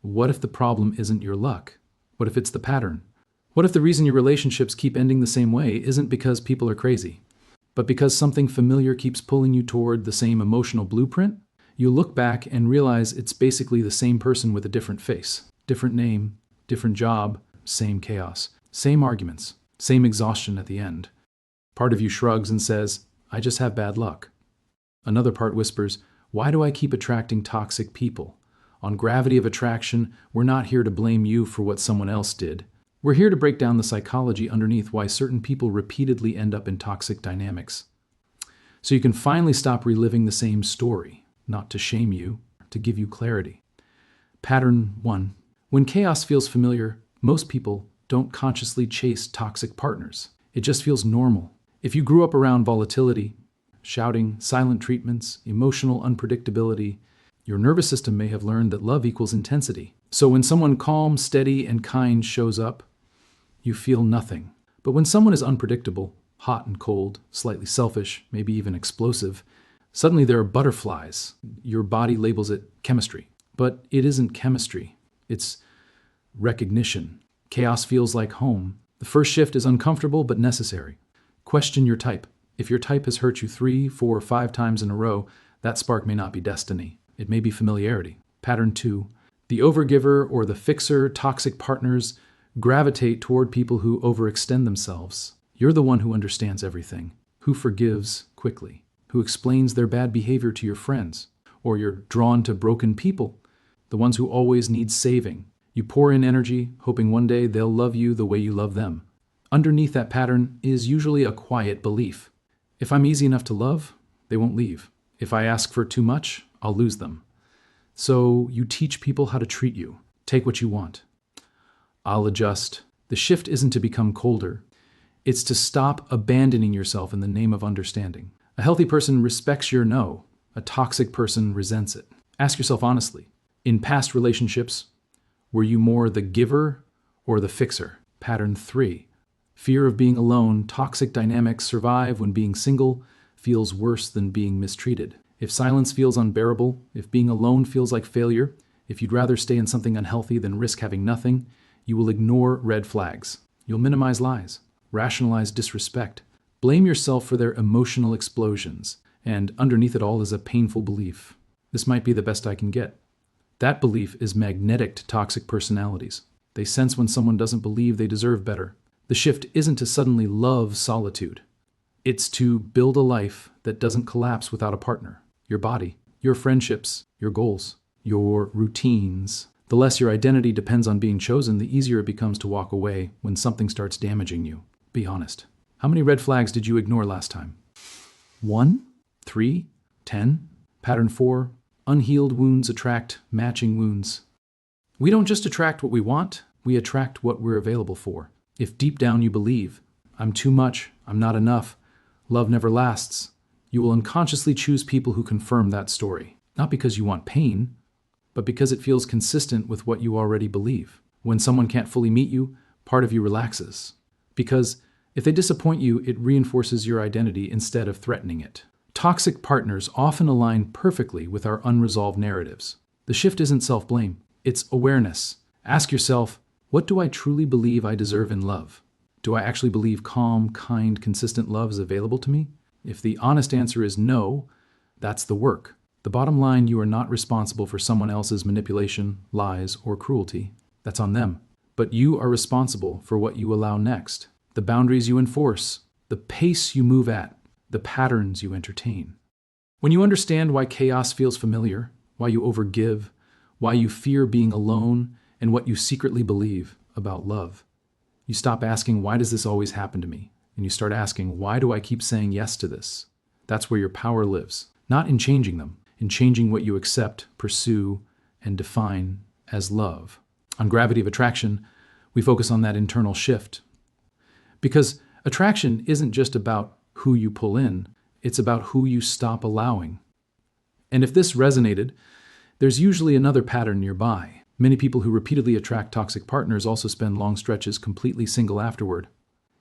What if the problem isn't your luck? What if it's the pattern? What if the reason your relationships keep ending the same way isn't because people are crazy, but because something familiar keeps pulling you toward the same emotional blueprint? You look back and realize it's basically the same person with a different face, different name, different job, same chaos, same arguments, same exhaustion at the end. Part of you shrugs and says, I just have bad luck. Another part whispers, why do I keep attracting toxic people? On Gravity of Attraction, we're not here to blame you for what someone else did. We're here to break down the psychology underneath why certain people repeatedly end up in toxic dynamics. So you can finally stop reliving the same story, not to shame you, to give you clarity. Pattern 1. When chaos feels familiar, most people don't consciously chase toxic partners. It just feels normal. If you grew up around volatility, shouting, silent treatments, emotional unpredictability, your nervous system may have learned that love equals intensity. So when someone calm, steady, and kind shows up, you feel nothing. But when someone is unpredictable, hot and cold, slightly selfish, maybe even explosive, suddenly there are butterflies. Your body labels it chemistry. But it isn't chemistry. It's recognition. Chaos feels like home. The first shift is uncomfortable but necessary. Question your type. If your type has hurt you 3, 4, or 5 times in a row, that spark may not be destiny. It may be familiarity. Pattern 2. The overgiver or the fixer, toxic partners, gravitate toward people who overextend themselves. You're the one who understands everything, who forgives quickly, who explains their bad behavior to your friends, or you're drawn to broken people, the ones who always need saving. You pour in energy, hoping one day they'll love you the way you love them. Underneath that pattern is usually a quiet belief. If I'm easy enough to love, they won't leave. If I ask for too much, I'll lose them. So you teach people how to treat you. Take what you want. I'll adjust. The shift isn't to become colder. It's to stop abandoning yourself in the name of understanding. A healthy person respects your no. A toxic person resents it. Ask yourself honestly, in past relationships, were you more the giver or the fixer? Pattern 3. Fear of being alone. Toxic dynamics survive when being single feels worse than being mistreated. If silence feels unbearable, if being alone feels like failure, if you'd rather stay in something unhealthy than risk having nothing, you will ignore red flags. You'll minimize lies, rationalize disrespect, blame yourself for their emotional explosions, and underneath it all is a painful belief. This might be the best I can get. That belief is magnetic to toxic personalities. They sense when someone doesn't believe they deserve better. The shift isn't to suddenly love solitude. It's to build a life that doesn't collapse without a partner. Your body, your friendships, your goals, your routines. The less your identity depends on being chosen, the easier it becomes to walk away when something starts damaging you. Be honest. How many red flags did you ignore last time? 1? 3? 10? Pattern 4. Unhealed wounds attract matching wounds. We don't just attract what we want, we attract what we're available for. If deep down you believe, I'm too much, I'm not enough, love never lasts, you will unconsciously choose people who confirm that story. Not because you want pain, but because it feels consistent with what you already believe. When someone can't fully meet you, part of you relaxes. Because if they disappoint you, it reinforces your identity instead of threatening it. Toxic partners often align perfectly with our unresolved narratives. The shift isn't self-blame, it's awareness. Ask yourself, what do I truly believe I deserve in love? Do I actually believe calm, kind, consistent love is available to me? If the honest answer is no, that's the work. The bottom line, you are not responsible for someone else's manipulation, lies, or cruelty. That's on them. But you are responsible for what you allow next, the boundaries you enforce, the pace you move at, the patterns you entertain. When you understand why chaos feels familiar, why you overgive, why you fear being alone, and what you secretly believe about love, you stop asking, why does this always happen to me? And you start asking, why do I keep saying yes to this? That's where your power lives. Not in changing them, in changing what you accept, pursue, and define as love. On Gravity of Attraction, we focus on that internal shift. Because attraction isn't just about who you pull in, it's about who you stop allowing. And if this resonated, there's usually another pattern nearby. Many people who repeatedly attract toxic partners also spend long stretches completely single afterward,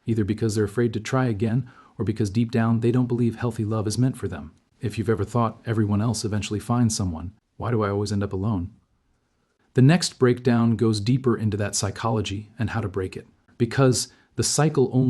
either because they're afraid to try again or because deep down they don't believe healthy love is meant for them. If you've ever thought everyone else eventually finds someone, why do I always end up alone? The next breakdown goes deeper into that psychology and how to break it, because the cycle only